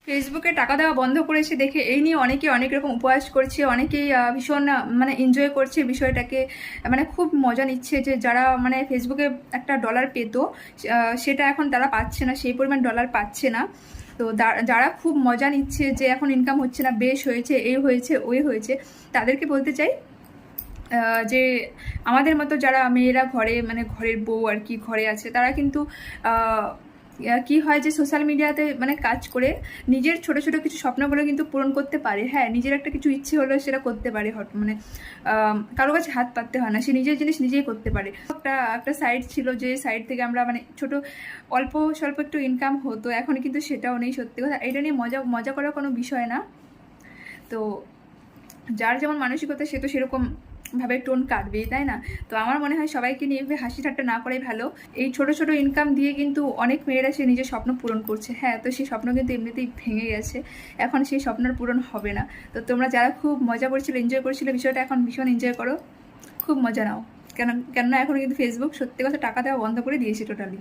ফেসবুকে টাকা দেওয়া বন্ধ করেছে দেখে এই নিয়ে অনেকে অনেক রকম উপহাস করছে, অনেকেই ভীষণ মানে এনজয় করছে বিষয়টাকে, মানে খুব মজা নিচ্ছে যে যারা মানে ফেসবুকে একটা ডলার পেতো সেটা এখন তারা পাচ্ছে না, সেই পরিমাণ ডলার পাচ্ছে না। তো যারা খুব মজা নিচ্ছে যে এখন ইনকাম হচ্ছে না, বেশ হয়েছে, এই হয়েছে ওই হয়েছে, তাদেরকে বলতে চাই যে আমাদের মতো যারা মেয়েরা ঘরে মানে ঘরের বউ আর কি ঘরে আছে, তারা কিন্তু কি হয় যে সোশ্যাল মিডিয়াতে মানে কাজ করে নিজের ছোট ছোট কিছু স্বপ্নগুলো কিন্তু পূরণ করতে পারে। হ্যাঁ, নিজের একটা কিছু ইচ্ছে হলো সেটা করতে পারে, মানে কারো কাছে হাত পাততে হয় না, সে নিজের জিনিস নিজেই করতে পারে। একটা একটা সাইট ছিল যে সাইট থেকে আমরা মানে ছোট অল্প স্বল্প একটু ইনকাম হতো, এখন কিন্তু সেটাও নেই। সত্যি কথা, এটা নিয়ে মজা মজা করার কোনো বিষয় না। তো যার যেমন মানসিকতা সে তো সেরকম ভাবে টোন কাটবেই, তাই না? তো আমার মনে হয় সবাইকে নিয়ে হাসি ঠাট্টা না করাই ভালো। এই ছোট ছোট ইনকাম দিয়ে কিন্তু অনেক মেয়েরা সে নিজের স্বপ্ন পূরণ করছে। হ্যাঁ, তো সেই স্বপ্ন কিন্তু এমনিতেই ভেঙে গেছে, এখন সেই স্বপ্নের পূরণ হবে না। তো তোমরা যারা খুব মজা করছিলে, এনজয় করছিলে বিষয়টা, এখন ভীষণ এনজয় করো, খুব মজা নাও। কেননা এখন কিন্তু ফেসবুক সত্যি কথা টাকা দেওয়া বন্ধ করে দিয়েছে টোটালি।